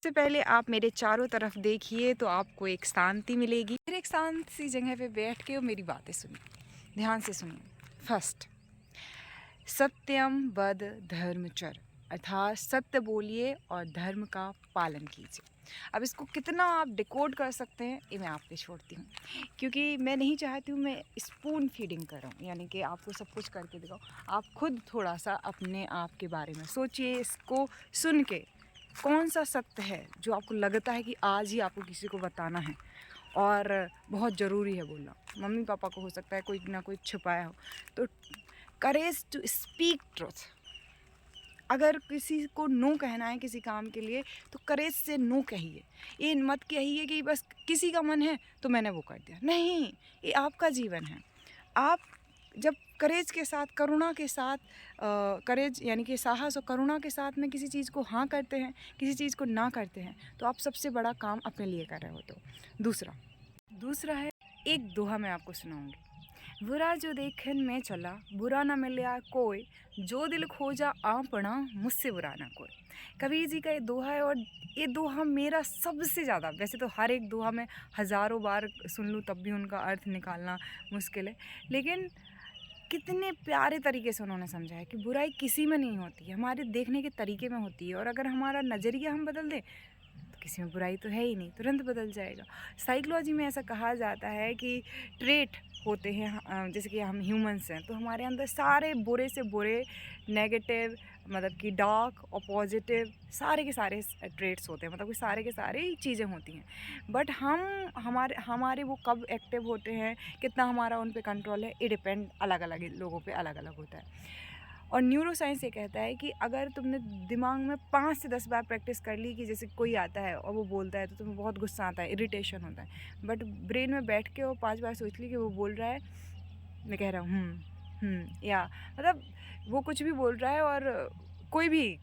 सबसे पहले आप मेरे चारों तरफ देखिए तो आपको एक शांति मिलेगी। फिर एक शांत सी जगह पे बैठ के और मेरी बातें सुनिए, ध्यान से सुनिए। फर्स्ट, सत्यम वद धर्मचर, अर्थात सत्य बोलिए और धर्म का पालन कीजिए। अब इसको कितना आप डिकोड कर सकते हैं ये मैं आप पे छोड़ती हूँ, क्योंकि मैं नहीं चाहती हूँ मैं स्पून फीडिंग कर रहा हूँ, यानी कि आपको सब कुछ करके दिखाऊँ। आप खुद थोड़ा सा अपने आप के बारे में सोचिए, इसको सुन के कौन सा सत्य है जो आपको लगता है कि आज ही आपको किसी को बताना है और बहुत ज़रूरी है बोलना। मम्मी पापा को हो सकता है कोई ना कोई छुपाया हो, तो करेज टू स्पीक ट्रुथ। अगर किसी को नो कहना है किसी काम के लिए तो करेज से नो कहिए। ये मत कहिए कि बस किसी का मन है तो मैंने वो कर दिया, नहीं, ये आपका जीवन है। आप जब करेज के साथ, करुणा के साथ, करेज यानी कि साहस और करुणा के साथ में किसी चीज़ को हाँ करते हैं, किसी चीज़ को ना करते हैं, तो आप सबसे बड़ा काम अपने लिए कर रहे होते हो। दूसरा है, एक दोहा मैं आपको सुनाऊंगी। बुरा जो देखन में चला, बुरा न मिला कोई, जो दिल खोजा आपना, मुझसे बुरा ना कोई। कबीर जी का ये दोहा है, और ये दोहा मेरा सबसे ज़्यादा, वैसे तो हर एक दोहा मैं हज़ारों बार सुन लूँ तब भी उनका अर्थ निकालना मुश्किल है, लेकिन कितने प्यारे तरीके से उन्होंने समझा है कि बुराई किसी में नहीं होती है, हमारे देखने के तरीके में होती है। और अगर हमारा नज़रिया हम बदल दें तो किसी में बुराई तो है ही नहीं, तुरंत बदल जाएगा। साइकोलॉजी में ऐसा कहा जाता है कि ट्रेट होते हैं, जैसे कि हम ह्यूमंस हैं तो हमारे अंदर सारे बुरे से बुरे, नेगेटिव मतलब कि डार्क और पॉजिटिव सारे के सारे ट्रेट्स होते हैं, मतलब कि सारे के सारे चीज़ें होती हैं। बट हम हमारे हमारे वो कब एक्टिव होते हैं, कितना हमारा उन पे कंट्रोल है, ये डिपेंड अलग अलग लोगों पे अलग अलग होता है। और न्यूरो साइंस ये कहता है कि अगर तुमने दिमाग में 5 से 10 बार प्रैक्टिस कर ली कि जैसे कोई आता है और वो बोलता है तो तुम्हें बहुत गुस्सा आता है, इरिटेशन होता है, बट ब्रेन में बैठ के वो 5 बार सोच ली कि वो बोल रहा है, मैं कह रहा हूँ या मतलब वो कुछ भी बोल रहा है, और कोई भी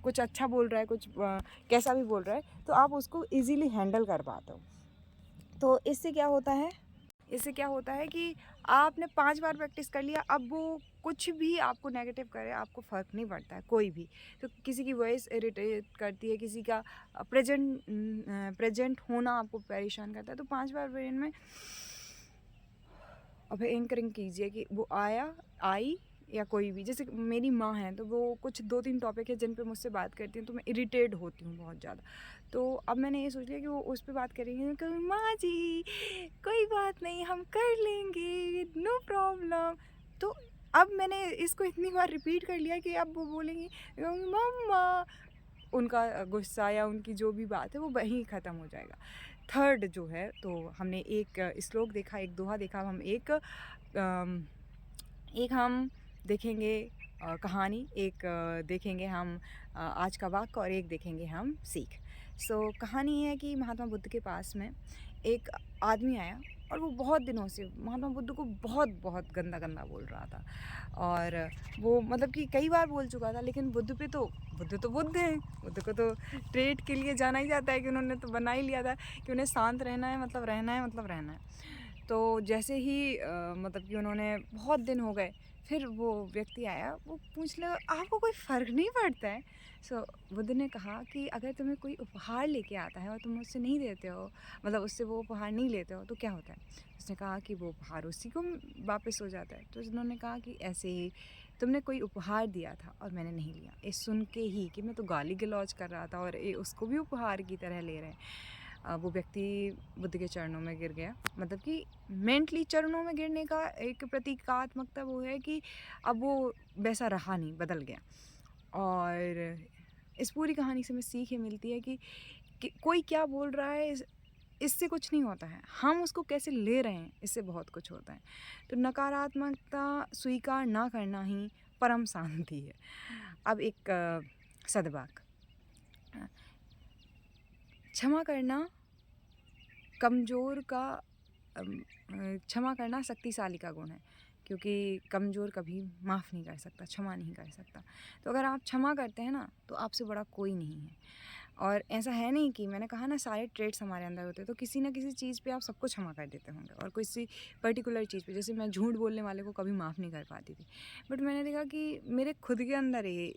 कुछ अच्छा बोल रहा है, कुछ कैसा भी बोल रहा है, तो आप उसको ईज़िली हैंडल कर पाते हो। तो इससे क्या होता है कि आपने 5 बार प्रैक्टिस कर लिया, अब वो कुछ भी आपको नेगेटिव करे आपको फ़र्क नहीं पड़ता है, कोई भी। तो किसी की वॉइस इरिटेट करती है, किसी का प्रेजेंट होना आपको परेशान करता है, तो 5 बार ब्रेन में अब एंकरिंग कीजिए कि वो आई या कोई भी। जैसे मेरी माँ है तो वो कुछ 2-3 टॉपिक है जिन पे मुझसे बात करती हैं तो मैं इरिटेट होती हूँ बहुत ज़्यादा। तो अब मैंने ये सोच लिया कि वो उस पे बात करेंगी, मैं कहूँगी माँ जी कोई बात नहीं, हम कर लेंगे, नो प्रॉब्लम। तो अब मैंने इसको इतनी बार रिपीट कर लिया कि अब वो बोलेंगी मम्मा, उनका गुस्सा या उनकी जो भी बात है वो वहीं ख़त्म हो जाएगा। थर्ड जो है, तो हमने एक श्लोक देखा, एक दोहा देखा, अब हम एक हम देखेंगे कहानी, एक देखेंगे हम आज का वाक्य, और एक देखेंगे हम सीख। कहानी है कि महात्मा बुद्ध के पास में एक आदमी आया और वो बहुत दिनों से महात्मा बुद्ध को बहुत बहुत गंदा गंदा बोल रहा था, और वो मतलब कि कई बार बोल चुका था, लेकिन बुद्ध बुद्ध हैं, बुद्ध को तो ट्रेड के लिए जाना ही जाता है कि उन्होंने तो बना ही लिया था कि उन्हें शांत रहना है, मतलब रहना है, मतलब रहना है। तो जैसे ही मतलब कि उन्होंने बहुत दिन हो गए, फिर वो व्यक्ति आया, वो पूछ लगा आपको कोई फ़र्क नहीं पड़ता है? बुद्ध ने कहा कि अगर तुम्हें कोई उपहार लेके आता है और तुम उससे नहीं देते हो, मतलब उससे वो उपहार नहीं लेते हो, तो क्या होता है? उसने कहा कि वो उपहार उसी को वापस हो जाता है। तो उन्होंने कहा कि ऐसे ही तुमने कोई उपहार दिया था और मैंने नहीं लिया। ये सुन के ही कि मैं तो गाली गलौज कर रहा था और ये उसको भी उपहार की तरह ले रहे हैं। वो व्यक्ति बुद्ध के चरणों में गिर गया, मतलब कि मेंटली चरणों में गिरने का एक प्रतीकात्मकता वो है कि अब वो वैसा रहा नहीं, बदल गया। और इस पूरी कहानी से हमें सीख ये मिलती है कि कोई क्या बोल रहा है इससे कुछ नहीं होता है, हम उसको कैसे ले रहे हैं इससे बहुत कुछ होता है। तो नकारात्मकता स्वीकार ना करना ही परम शांति है। अब एक सदवाक्य, क्षमा करना कमज़ोर का क्षमा करना शक्तिशाली का गुण है, क्योंकि कमज़ोर कभी माफ़ नहीं कर सकता, क्षमा नहीं कर सकता। तो अगर आप क्षमा करते हैं ना तो आपसे बड़ा कोई नहीं है। और ऐसा है नहीं कि मैंने कहा ना सारे ट्रेड्स हमारे अंदर होते हैं, तो किसी ना किसी चीज़ पे आप सब कुछ क्षमा कर देते होंगे, और किसी पर्टिकुलर चीज़ पे, जैसे मैं झूठ बोलने वाले को कभी माफ़ नहीं कर पाती थी, बट मैंने देखा कि मेरे खुद के अंदर ये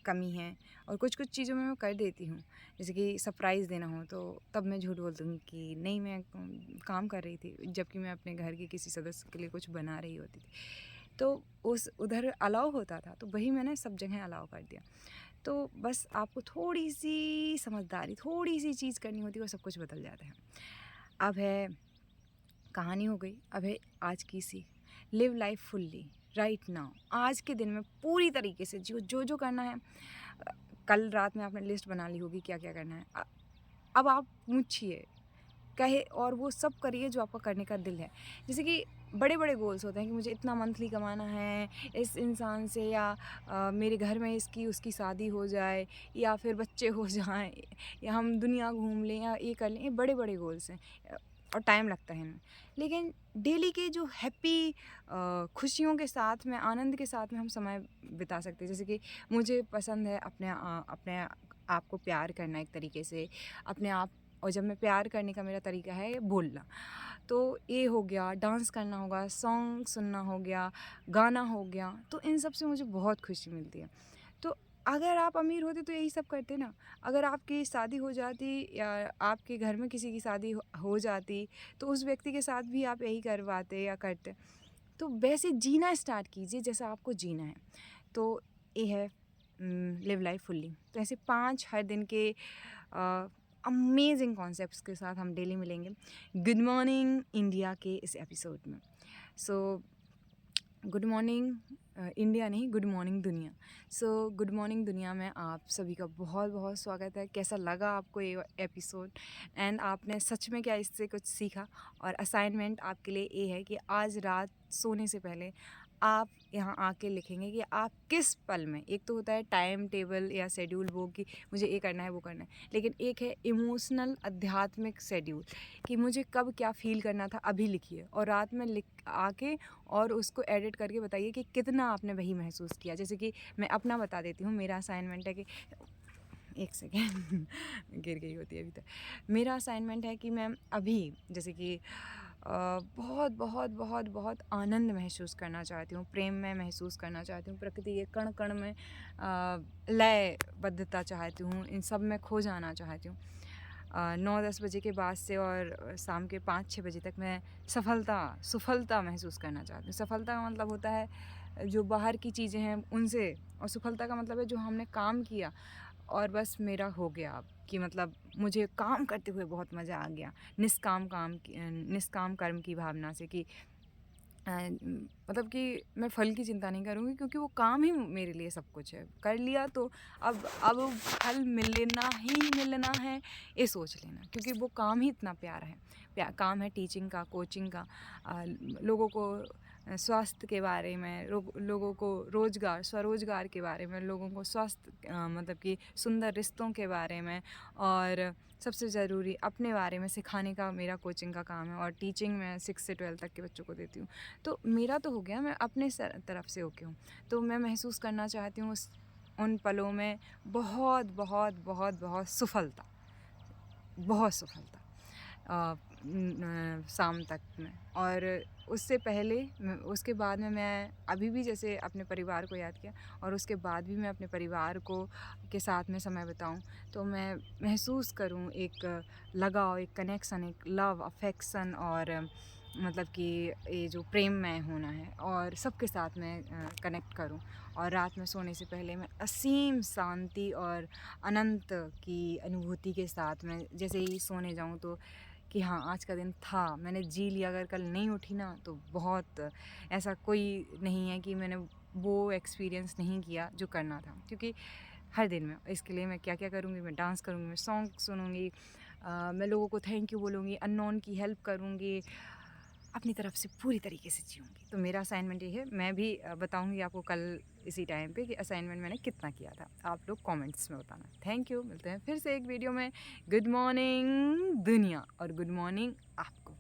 कमी है, और कुछ कुछ चीज़ों में मैं कर देती हूँ। जैसे कि सरप्राइज़ देना हो तो तब मैं झूठ बोल दूँगी कि नहीं मैं काम कर रही थी, जबकि मैं अपने घर के किसी सदस्य के लिए कुछ बना रही होती थी। तो उस उधर अलाउ होता था, तो वही मैंने सब जगह अलाउ कर दिया। तो बस आपको थोड़ी-सी समझदारी, थोड़ी-सी चीज़ करनी होती है और सब कुछ बदल जाता है। अब है कहानी हो गई, अब है आज की सीख, live life fully right now. आज के दिन में पूरी तरीके से जो करना है, कल रात में आपने लिस्ट बना ली होगी क्या-क्या करना है। अब आप पूछिए, कहे और वो सब करिए जो आपका करने का दिल है। जैसे कि बड़े-बड़े गोल्स होते हैं कि मुझे इतना मंथली कमाना है इस इंसान से, या मेरे घर में इसकी उसकी शादी हो जाए, या फिर बच्चे हो जाएँ, या हम दुनिया घूम लें, या ये कर लें। ये बड़े-बड़े गोल्स हैं, और टाइम लगता है इनमें। लेकिन डेली के जो हैप्पी खुशियों के साथ में, आनंद के साथ में हम समय बिता सकते हैं। जैसे कि मुझे पसंद है अपने आप को प्यार करना एक तरीके से, अपने आप, और जब मैं प्यार करने का मेरा तरीका है बोलना, तो ये हो गया, डांस करना होगा, सॉन्ग सुनना हो गया, गाना हो गया, तो इन सब से मुझे बहुत खुशी मिलती है। तो अगर आप अमीर होते तो यही सब करते ना। अगर आपकी शादी हो जाती, या आपके घर में किसी की शादी हो जाती, तो उस व्यक्ति के साथ भी आप यही करवाते या करते। तो वैसे जीना स्टार्ट कीजिए जैसा आपको जीना है। तो ये है लिव लाइफ फुल्ली। तो ऐसे 5 हर दिन के अमेजिंग कॉन्सेप्ट्स के साथ हम डेली मिलेंगे गुड मॉर्निंग इंडिया के इस एपिसोड में। सो गुड मॉर्निंग इंडिया नहीं, गुड मॉर्निंग दुनिया। सो गुड मॉर्निंग दुनिया में आप सभी का बहुत बहुत स्वागत है। कैसा लगा आपको ये एपिसोड, एंड आपने सच में क्या इससे कुछ सीखा? और असाइनमेंट आपके लिए ये है कि आज रात सोने से पहले आप यहाँ आके लिखेंगे कि आप किस पल में, एक तो होता है टाइम टेबल या शेड्यूल वो कि मुझे ये करना है वो करना है, लेकिन एक है इमोशनल आध्यात्मिक शेड्यूल कि मुझे कब क्या फ़ील करना था, अभी लिखिए, और रात में लिख आके और उसको एडिट करके बताइए कि कितना आपने वही महसूस किया। जैसे कि मैं अपना बता देती हूँ, मेरा असाइनमेंट है कि एक सेकेंड गिर गई होती है अभी तक। मेरा असाइनमेंट है कि मैं अभी जैसे कि बहुत बहुत बहुत बहुत आनंद महसूस करना चाहती हूँ, प्रेम में महसूस करना चाहती हूँ, प्रकृति के कण कण में लयबद्धता चाहती हूँ, इन सब में खो जाना चाहती हूँ। 9-10 बजे के बाद से और शाम के 5-6 बजे तक मैं सुफलता महसूस करना चाहती हूँ। सफलता का मतलब होता है जो बाहर की चीज़ें हैं उनसे, और सुफलता का मतलब है जो हमने काम किया और बस मेरा हो गया अब, कि मतलब मुझे काम करते हुए बहुत मज़ा आ गया। निष्काम कर्म की भावना से कि मतलब कि मैं फल की चिंता नहीं करूँगी, क्योंकि वो काम ही मेरे लिए सब कुछ है। कर लिया तो अब फल मिलना है, ये सोच लेना, क्योंकि वो काम ही इतना प्यारा है। काम है टीचिंग का, कोचिंग का, लोगों को स्वास्थ्य के बारे में, लोगों को स्वरोज़गार के बारे में, लोगों को स्वास्थ्य मतलब कि सुंदर रिश्तों के बारे में, और सबसे ज़रूरी अपने बारे में सिखाने का मेरा कोचिंग का काम है। और टीचिंग मैं 6 से 12 तक के बच्चों को देती हूँ। तो मेरा तो हो गया, मैं अपने तरफ से ओके हूँ। तो मैं महसूस करना चाहती हूँ उन पलों में बहुत बहुत बहुत बहुत सफलता, बहुत सफलता शाम तक में। और उससे पहले उसके बाद में मैं अभी भी जैसे अपने परिवार को याद किया, और उसके बाद भी मैं अपने परिवार को के साथ में समय बिताऊं, तो मैं महसूस करूं एक लगाव, एक कनेक्शन, एक लव अफेक्शन, और मतलब कि ये जो प्रेम में होना है, और सबके साथ में कनेक्ट करूं। और रात में सोने से पहले मैं असीम शांति और अनंत की अनुभूति के साथ में जैसे ही सोने जाऊं, तो कि हाँ आज का दिन था, मैंने जी लिया। अगर कल नहीं उठी ना, तो बहुत ऐसा कोई नहीं है कि मैंने वो एक्सपीरियंस नहीं किया जो करना था, क्योंकि हर दिन में इसके लिए मैं क्या क्या करूँगी, मैं डांस करूँगी, मैं सॉन्ग सुनूँगी, मैं लोगों को थैंक यू बोलूँगी, अननोन की हेल्प करूँगी, अपनी तरफ से पूरी तरीके से जीऊँगी। तो मेरा असाइनमेंट ये है। मैं भी बताऊँगी आपको कल इसी टाइम पे कि असाइनमेंट मैंने कितना किया था। आप लोग कमेंट्स में बताना। Thank you. मिलते हैं फिर से एक वीडियो में। गुड मॉर्निंग दुनिया और गुड मॉर्निंग आपको।